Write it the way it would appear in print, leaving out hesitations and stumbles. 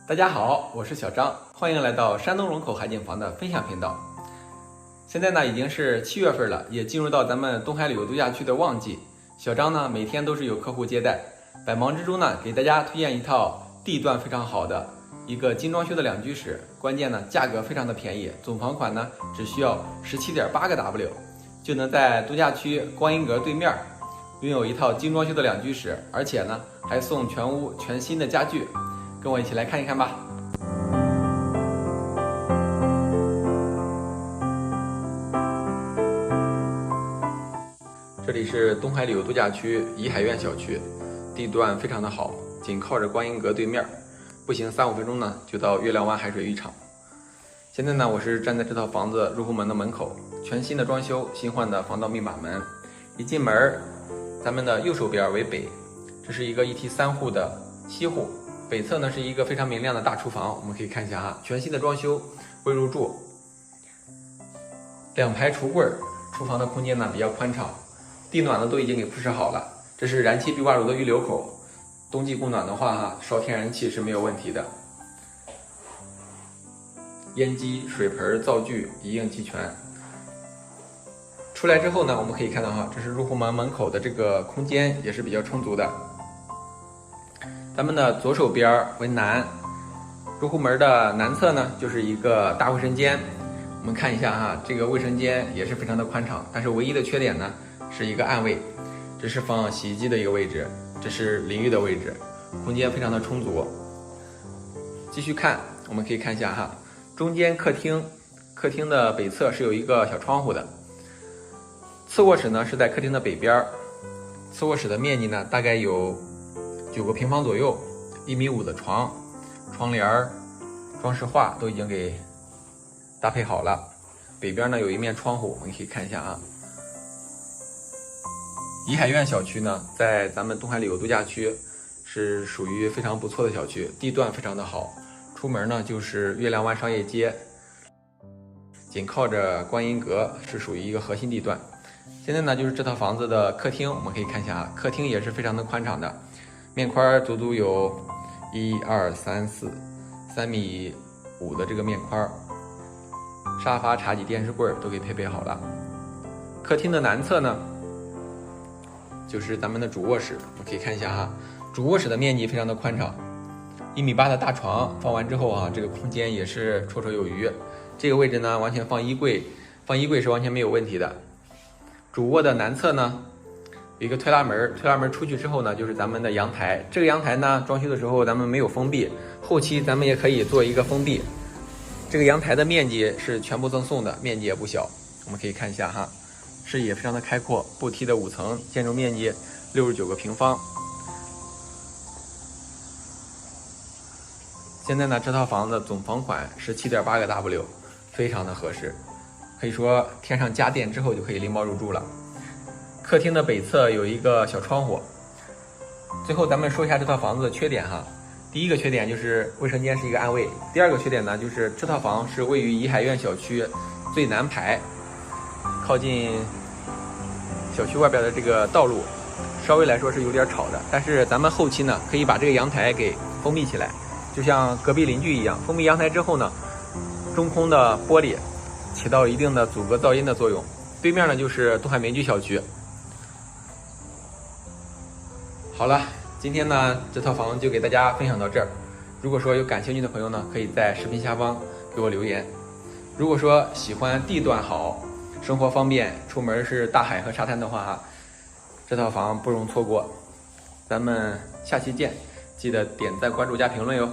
大家好，我是小张，欢迎来到山东龙口海景房的分享频道。现在呢已经是7月份了，也进入到咱们东海旅游度假区的旺季。小张呢每天都是有客户接待，百忙之中呢给大家推荐一套地段非常好的一个精装修的2居室，关键呢价格非常的便宜，总房款呢只需要17.8个 W， 就能在度假区观音阁对面拥有一套精装修的2居室，而且呢还送全屋全新的家具。跟我一起来看一看吧。这里是东海旅游度假区怡海苑小区，地段非常的好，紧靠着观音阁对面，步行3-5分钟呢就到月亮湾海水浴场。现在呢我是站在这套房子入户门的门口，全新的装修，新换的防盗密码门。一进门，咱们的右手边为北，这是一个1梯3户的西户。北侧呢是一个非常明亮的大厨房，我们可以看一下哈，全新的装修，未入住，2排橱柜，厨房的空间呢比较宽敞，地暖呢都已经给铺设好了。这是燃气壁挂炉的预留口，冬季供暖的话哈，烧天然气是没有问题的。烟机、水盆、灶具一应齐全。出来之后呢，我们可以看到哈，这是入户门门口的这个空间也是比较充足的。咱们的左手边为南，入户门的南侧呢就是一个大卫生间。我们看一下哈，这个卫生间也是非常的宽敞，但是唯一的缺点呢是一个暗位，这是放洗衣机的一个位置，这是淋浴的位置，空间非常的充足。继续看，我们可以看一下哈，中间客厅的北侧是有一个小窗户的。次卧室呢是在客厅的北边，次卧室的面积呢大概有9个平方左右，1.5米的床，窗帘、装饰画都已经给搭配好了。北边呢有一面窗户，我们可以看一下啊。怡海苑小区呢，在咱们东海旅游度假区是属于非常不错的小区，地段非常的好。出门呢就是月亮湾商业街，紧靠着观音阁，是属于一个核心地段。现在呢就是这套房子的客厅，我们可以看一下啊，客厅也是非常的宽敞的。面宽足足有1、2、3、4、3.5米的这个面宽，沙发、茶几、电视柜都给配备好了。客厅的南侧呢，就是咱们的主卧室，我们可以看一下哈，主卧室的面积非常的宽敞，1.8米的大床放完之后啊，这个空间也是绰绰有余。这个位置呢，完全放衣柜是完全没有问题的。主卧的南侧呢，有一个推拉门出去之后呢，就是咱们的阳台。这个阳台呢，装修的时候咱们没有封闭，后期咱们也可以做一个封闭。这个阳台的面积是全部赠送的，面积也不小。我们可以看一下哈，视野非常的开阔，步梯的5层，建筑面积69个平方。现在呢，这套房子总房款17.8个 W， 非常的合适，可以说添上家电之后就可以拎包入住了。客厅的北侧有一个小窗户。最后咱们说一下这套房子的缺点哈。第一个缺点就是卫生间是一个暗位，第二个缺点呢就是这套房是位于怡海苑小区最南排，靠近小区外边的这个道路，稍微来说是有点吵的，但是咱们后期呢可以把这个阳台给封闭起来，就像隔壁邻居一样。封闭阳台之后呢，中空的玻璃起到一定的阻隔噪音的作用。对面呢就是东海民居小区。好了，今天呢这套房就给大家分享到这儿。如果说有感兴趣的朋友呢，可以在视频下方给我留言。如果说喜欢地段好、生活方便、出门是大海和沙滩的话，这套房不容错过。咱们下期见，记得点赞、关注加评论哟。